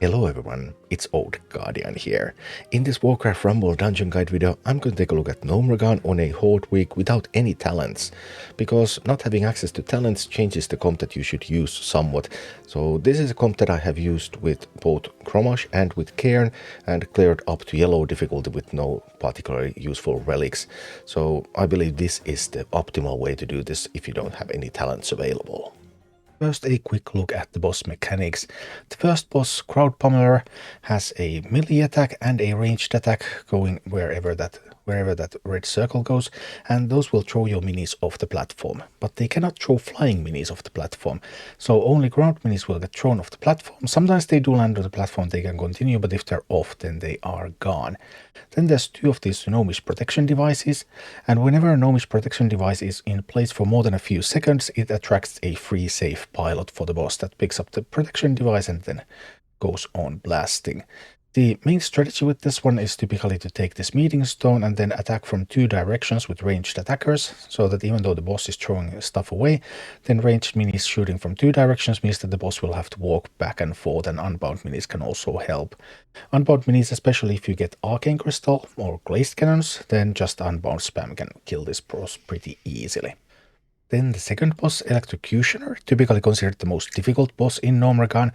Hello everyone, it's Old Guardian here. In this Warcraft Rumble dungeon guide video, I'm going to take a look at Gnomeregan on a Horde week without any talents, because not having access to talents changes the comp that you should use somewhat. So this is a comp that I have used with both Grommash and with Cairne, and cleared up to yellow difficulty with no particularly useful relics. So I believe this is the optimal way to do this if you don't have any talents available. First, a quick look at the boss mechanics. The first boss, Pummeler, has a melee attack and a ranged attack going wherever that red circle goes, and those will throw your minis off the platform. But they cannot throw flying minis off the platform, so only ground minis will get thrown off the platform. Sometimes they do land on the platform, they can continue, but if they're off, then they are gone. Then there's two of these Gnomish protection devices, and whenever a Gnomish protection device is in place for more than a few seconds, it attracts a free safe pilot for the boss that picks up the protection device and then goes on blasting. The main strategy with this one is typically to take this meeting stone and then attack from two directions with ranged attackers, so that even though the boss is throwing stuff away, then ranged minis shooting from two directions means that the boss will have to walk back and forth, and unbound minis can also help. Unbound minis, especially if you get Arcane Crystal or Glazed Cannons, then just unbound spam can kill this boss pretty easily. Then the second boss, Electrocutioner, typically considered the most difficult boss in Gnomeregan,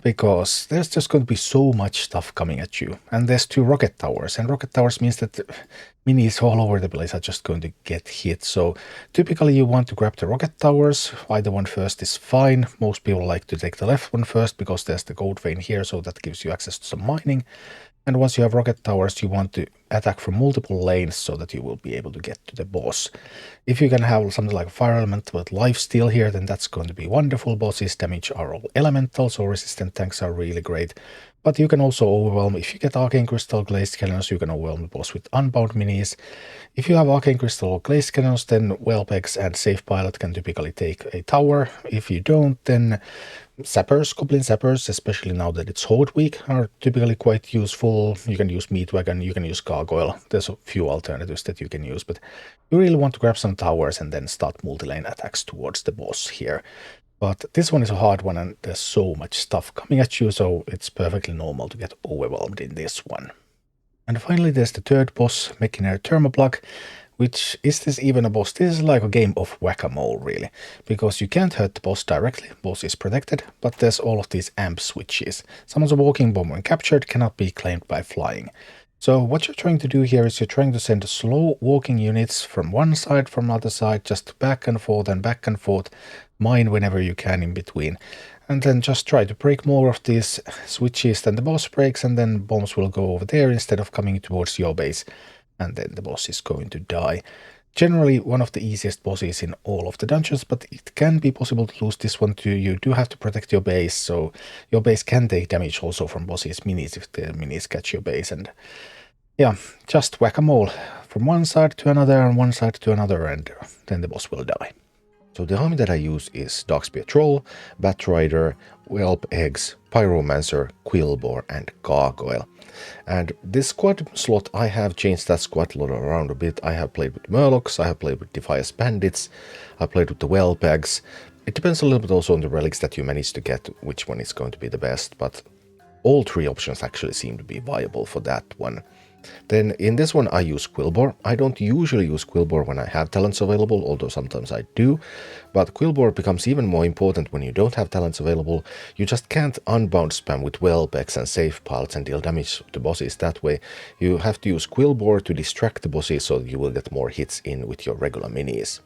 because there's just going to be so much stuff coming at you. And there's two rocket towers, and rocket towers means that minis all over the place are just going to get hit. So typically you want to grab the rocket towers. Either one first is fine. Most people like to take the left one first because there's the gold vein here, so that gives you access to some mining. And once you have rocket towers, you want to attack from multiple lanes so that you will be able to get to the boss. If you can have something like Fire Element with Lifesteal here, then that's going to be wonderful. Bosses damage are all elemental, so resistant tanks are really great. But you can also overwhelm, if you get Arcane Crystal, Glazed Cannons, you can overwhelm the boss with Unbound Minis. If you have Arcane Crystal or Glazed Cannons, then Whelpegs and Safe Pilot can typically take a tower. If you don't, then Sappers, Goblin Sappers, especially now that it's Horde week, are typically quite useful. You can use Meat Wagon, you can use Gargoyle. There's a few alternatives that you can use, but you really want to grab some towers and then start multi-lane attacks towards the boss here. But this one is a hard one, and there's so much stuff coming at you, so it's perfectly normal to get overwhelmed in this one. And finally, there's the third boss, Mekgineer Thermaplugg, which is this even a boss? This is like a game of whack-a-mole, really, because you can't hurt the boss directly, boss is protected, but there's all of these amp switches. Someone's a walking bomb when captured cannot be claimed by flying. So what you're trying to do here is you're trying to send slow walking units from one side, from the other side, just back and forth and back and forth, mine whenever you can in between. And then just try to break more of these switches than the boss breaks, and then bombs will go over there instead of coming towards your base, and then the boss is going to die. Generally one of the easiest bosses in all of the dungeons, but it can be possible to lose this one too. You do have to protect your base, so your base can take damage also from bosses' minis if the minis catch your base. And yeah, just whack-a-mole from one side to another and one side to another, and then the boss will die. So the army that I use is Darkspear Troll, Bat Rider, Whelp Eggs, Pyromancer, Quillboar, and Gargoyle. And this squad slot, I have changed that squad lot around a bit. I have played with Murlocs, I have played with Defias Bandits, I played with the Whelp Eggs. It depends a little bit also on the relics that you manage to get, which one is going to be the best, but all three options actually seem to be viable for that one. Then in this one I use Quillboar. I don't usually use Quillboar when I have talents available, although sometimes I do. But Quillboar becomes even more important when you don't have talents available. You just can't unbound spam with Whelpegs and Safe Pilots and deal damage to bosses that way. You have to use Quillboar to distract the bosses so you will get more hits in with your regular minis.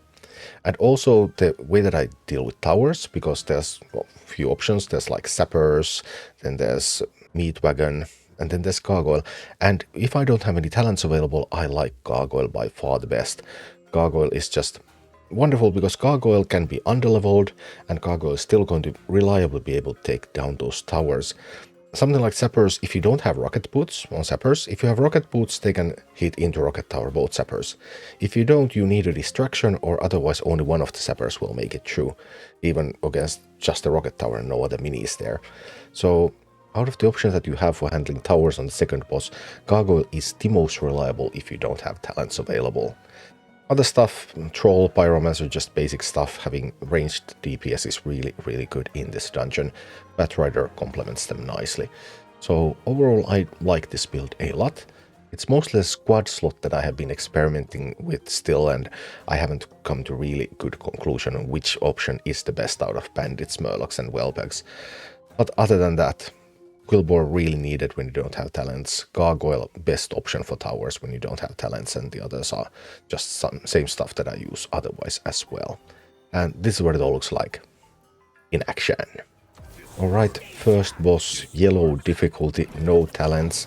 And also the way that I deal with towers, because there's a few options. There's like Sappers, then there's Meat Wagon, and then there's Gargoyle. And if I don't have any talents available, I like Gargoyle by far the best. Gargoyle is just wonderful because Gargoyle can be underleveled, and Gargoyle is still going to reliably be able to take down those towers. Something like Sappers, if you don't have rocket boots on Sappers, if you have rocket boots, they can hit into rocket tower, both Sappers. If you don't, you need a distraction, or otherwise only one of the Sappers will make it through, even against just the rocket tower and no other minis there. So out of the options that you have for handling towers on the second boss, Gargoyle is the most reliable if you don't have talents available. Other stuff, Troll, Pyromancer, just basic stuff. Having ranged DPS is really, really good in this dungeon. Batrider complements them nicely. So overall, I like this build a lot. It's mostly a squad slot that I have been experimenting with still, and I haven't come to really good conclusion on which option is the best out of Bandits, Murlocs and Whelpegs. But other than that, Quillbore really needed when you don't have talents. Gargoyle, best option for towers when you don't have talents, and the others are just some same stuff that I use otherwise as well. And this is what it all looks like in action. Alright, first boss, yellow difficulty, no talents.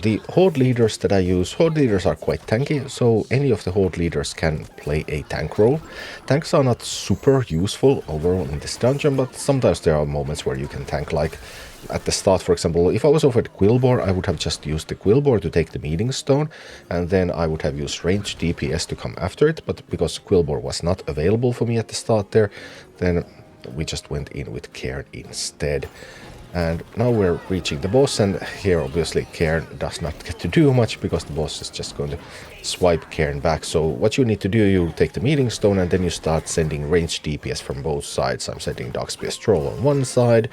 The Horde Leaders that I use, Horde Leaders are quite tanky, so any of the Horde Leaders can play a tank role. Tanks are not super useful overall in this dungeon, but sometimes there are moments where you can tank, like at the start, for example. If I was over at Quillbore, I would have just used the Quillbore to take the Meeting Stone, and then I would have used ranged DPS to come after it, but because Quillbore was not available for me at the start there, then we just went in with Cairne instead. And now we're reaching the boss, and here obviously Cairne does not get to do much because the boss is just going to swipe Cairne back. So what you need to do, you take the Meeting Stone and then you start sending ranged DPS from both sides. I'm sending Darkspear's Troll on one side,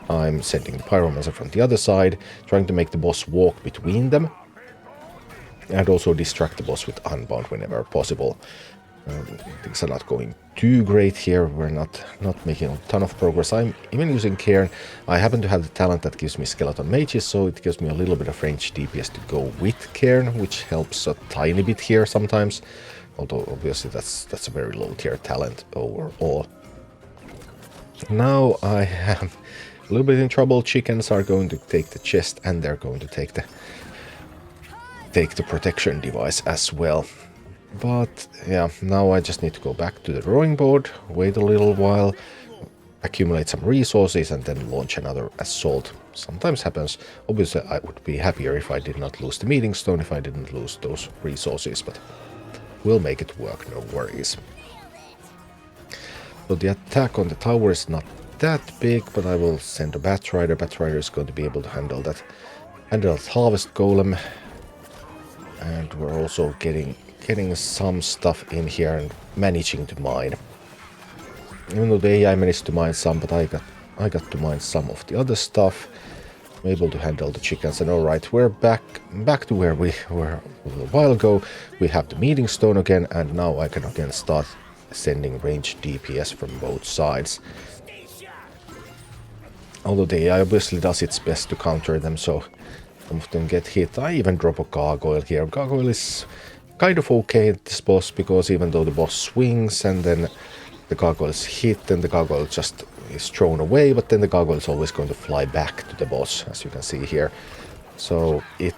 I'm sending the Pyromancer from the other side, trying to make the boss walk between them, and also distract the boss with Unbound whenever possible. Things are not going too great here. We're not making a ton of progress. I'm even using Cairne. I happen to have the talent that gives me Skeleton Mages, so it gives me a little bit of ranged DPS to go with Cairne, which helps a tiny bit here sometimes. Although obviously that's a very low tier talent overall. Now I am a little bit in trouble. Chickens are going to take the chest, and they're going to take the protection device as well. But yeah, now I just need to go back to the drawing board, wait a little while, accumulate some resources, and then launch another assault. Sometimes happens. Obviously, I would be happier if I did not lose the Meeting Stone, if I didn't lose those resources, but we'll make it work, no worries. So the attack on the tower is not that big, but I will send a Batrider. Batrider is going to be able to handle that Harvest Golem. And we're also getting some stuff in here and managing to mine. Even though the AI managed to mine some, but I got to mine some of the other stuff. I'm able to handle the chickens, and alright, we're back to where we were a little while ago. We have the Meeting Stone again, and now I can again start sending ranged DPS from both sides. Although the AI obviously does its best to counter them, so some of them get hit. I even drop a Gargoyle here. Gargoyle is kind of okay at this boss, because even though the boss swings and then the Gargoyle is hit, and the Gargoyle just is thrown away, but then the Gargoyle is always going to fly back to the boss, as you can see here. So it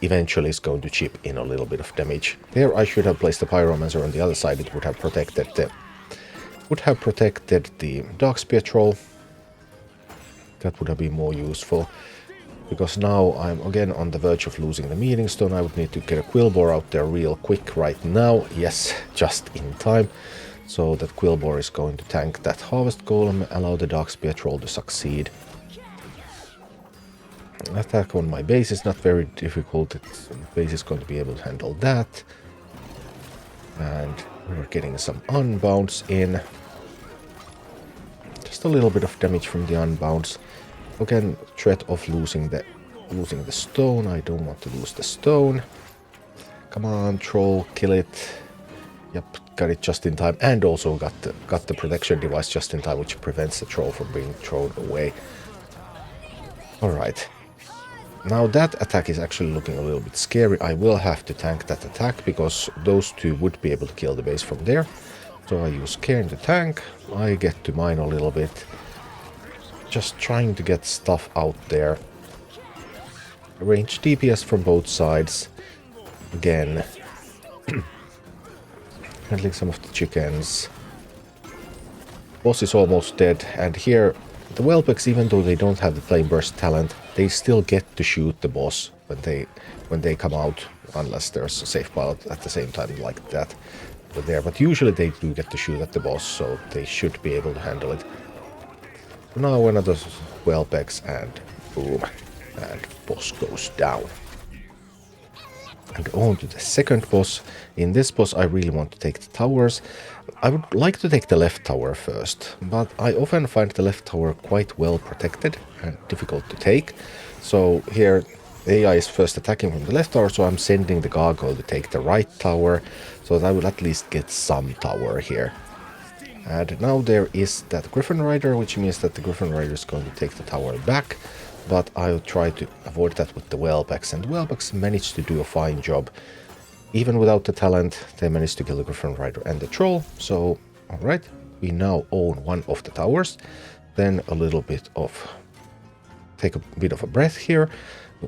eventually is going to chip in a little bit of damage. There I should have placed the Pyromancer on the other side. It would have protected the Darkspear Troll. That would have been more useful. Because now I'm again on the verge of losing the Meeting Stone. I would need to get a Quillbore out there real quick right now. Yes, just in time. So that Quillbore is going to tank that Harvest Golem, allow the Darkspear Troll to succeed. Attack on my base is not very difficult. The base is going to be able to handle that. And we're getting some Unbounds in. Just a little bit of damage from the Unbounds. Again, threat of losing the stone. I don't want to lose the stone. Come on, Troll, kill it. Yep, got it just in time, and also got the protection device just in time, which prevents the Troll from being thrown away. Alright. Now that attack is actually looking a little bit scary. I will have to tank that attack, because those two would be able to kill the base from there. So I use Cairne to tank. I get to mine a little bit. Just trying to get stuff out there. Range DPS from both sides. Again. Handling some of the chickens. Boss is almost dead, and here the Whelpegs, even though they don't have the Flame Burst talent, they still get to shoot the boss when they come out, unless there's a safe pilot at the same time like that there. But usually they do get to shoot at the boss, so they should be able to handle it. Now another Whelpegs, and boom, and boss goes down. And on to the second boss. In this boss I really want to take the towers. I would like to take the left tower first, but I often find the left tower quite well protected and difficult to take. So here AI is first attacking from the left tower, so I'm sending the gargoyle to take the right tower, so that I will at least get some tower here. And now there is that Griffin Rider, which means that the Griffin Rider is going to take the tower back, but I'll try to avoid that with the Whelbecks, and the Whelbecks managed to do a fine job. Even without the talent, they managed to kill the Griffin Rider and the Troll, so alright, we now own one of the towers. Then a little bit of... take a bit of a breath here,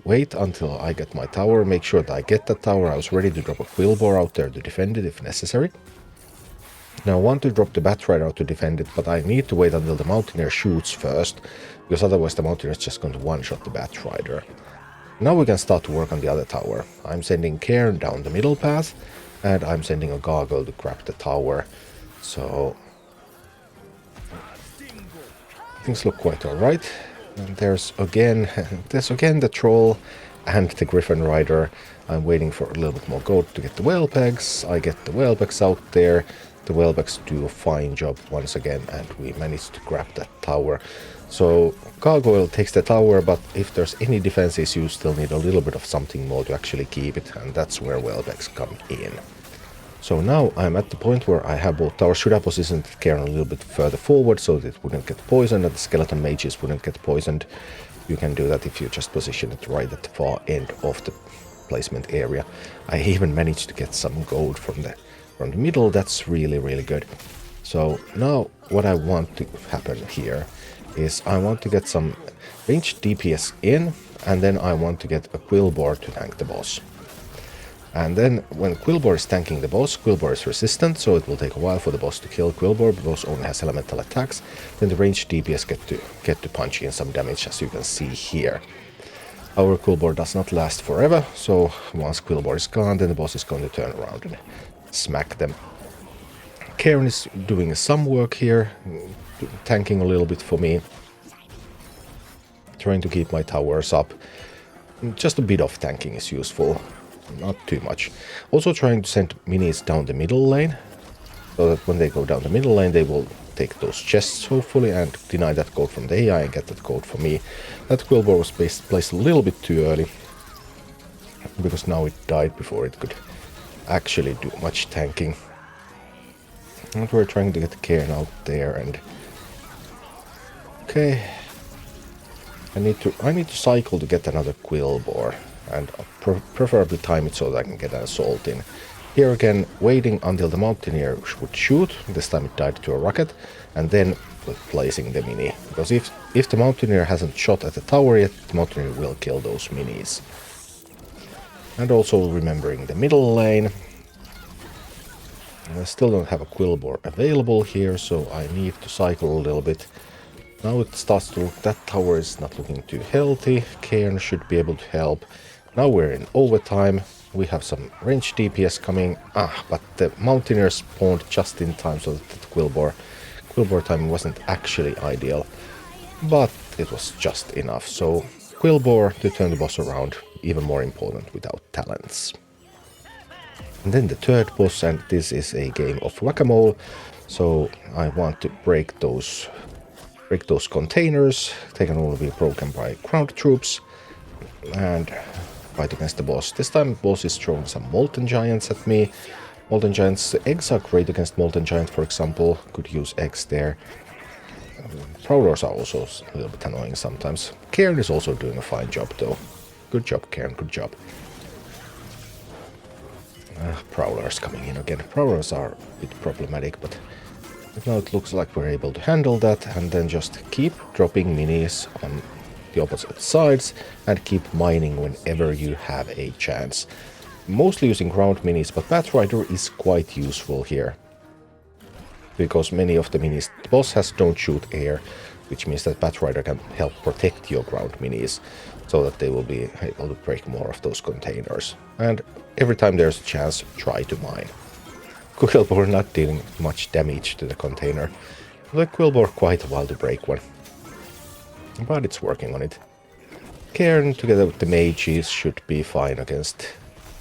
wait until I get my tower, make sure that I get that tower. I was ready to drop a Quillbore out there to defend it if necessary. Now I want to drop the Bat Rider out to defend it, but I need to wait until the Mountaineer shoots first, because otherwise the Mountaineer is just going to one-shot the Bat Rider. Now we can start to work on the other tower. I'm sending Cairne down the middle path, and I'm sending a Gargoyle to grab the tower. So things look quite alright. And there's again the Troll and the Griffin Rider. I'm waiting for a little bit more gold to get the Whelbecks. I get the Whelbecks out there. The Whelbecks do a fine job once again, and we managed to grab that tower. So Gargoyle takes the tower, but if there's any defenses, you still need a little bit of something more to actually keep it, and that's where Whelbecks come in. So now I'm at the point where I have both towers. Should I position Cairne a little bit further forward so that it wouldn't get poisoned and the skeleton mages wouldn't get poisoned? You can do that if you just position it right at the far end of the placement area. I even managed to get some gold from the middle. That's really good. So now what I want to happen here is I want to get some ranged DPS in, and then I want to get a Quillbore to tank the boss. And then when Quillbore is tanking the boss, Quillbore is resistant, so it will take a while for the boss to kill Quillbore. The boss only has elemental attacks. Then the ranged DPS get to punch in some damage, as you can see here. Our Quillbore does not last forever, so once Quillbore is gone, then the boss is going to turn around and smack them. Cairne is doing some work here, tanking a little bit for me, trying to keep my towers up. Just a bit of tanking is useful, not too much. Also trying to send minis down the middle lane, so that when they go down the middle lane they will take those chests hopefully and deny that gold from the AI and get that gold for me. That Quillbore was placed a little bit too early, because now it died before it could actually do much tanking. And we're trying to get the Cairne out there, and okay, I need to cycle to get another Quillbore, and preferably time it so that I can get an assault in. Here again, waiting until the Mountaineer would shoot. This time it died to a rocket, and then placing the mini, because if the Mountaineer hasn't shot at the tower yet, the Mountaineer will kill those minis. And also remembering the middle lane. I still don't have a Quillbore available here, so I need to cycle a little bit. Now it starts to look, that tower is not looking too healthy. Cairne should be able to help. Now we're in overtime. We have some ranged DPS coming. But the Mountaineer spawned just in time, so that the Quillbore timing wasn't actually ideal. But it was just enough. So Quillbore to turn the boss around, even more important without talents. And then the third boss, and this is a game of whack-a-mole, so I want to break those containers. They can only be broken by ground troops, and fight against the boss. This time the boss is throwing some Molten Giants at me. Molten Giants, the eggs are great against Molten Giant, for example. Could use eggs there. Prowlers are also a little bit annoying sometimes. Cairne is also doing a fine job though. Good job, Cairne, good job. Prowlers coming in again. Prowlers are a bit problematic, but now it looks like we're able to handle that, and then just keep dropping minis on the opposite sides and keep mining whenever you have a chance. Mostly using ground minis, but Bat Rider is quite useful here, because many of the minis the boss has don't shoot air, which means that Bat Rider can help protect your ground minis, so that they will be able to break more of those containers. And every time there's a chance, try to mine. Quillbore not dealing much damage to the container. The Quillbore quite a while to break one, but it's working on it. Cairne together with the mages should be fine against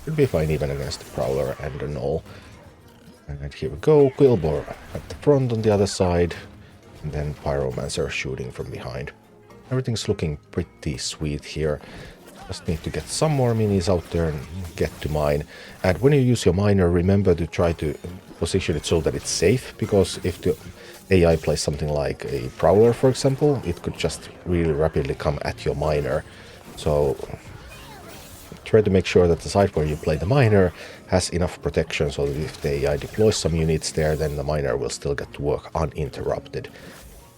Should be fine even against the Prowler and the Gnoll. And here we go, Quillbor at the front on the other side, and then Pyromancer shooting from behind. Everything's looking pretty sweet here. Just need to get some more minis out there and get to mine. And when you use your miner, remember to try to position it so that it's safe, because if the AI plays something like a Prowler, for example, it could just really rapidly come at your miner. So try to make sure that the site where you play the miner has enough protection so that if the AI deploys some units there, then the miner will still get to work uninterrupted.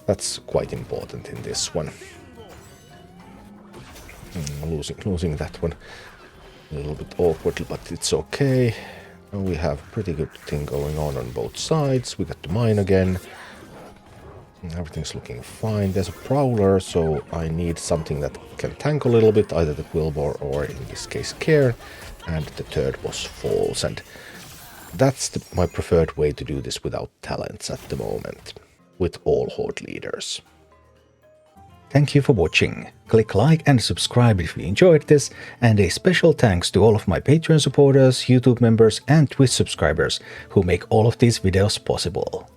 That's quite important in this one. Losing that one a little bit awkwardly, but it's okay. And we have a pretty good thing going on both sides. We got the mine again. Everything's looking fine. There's a Prowler, so I need something that can tank a little bit, either the Quillbor or in this case Cairne, and the third boss falls. And that's my preferred way to do this without talents at the moment, with all Horde Leaders. Thank you for watching. Click like and subscribe if you enjoyed this, and a special thanks to all of my Patreon supporters, YouTube members and Twitch subscribers who make all of these videos possible.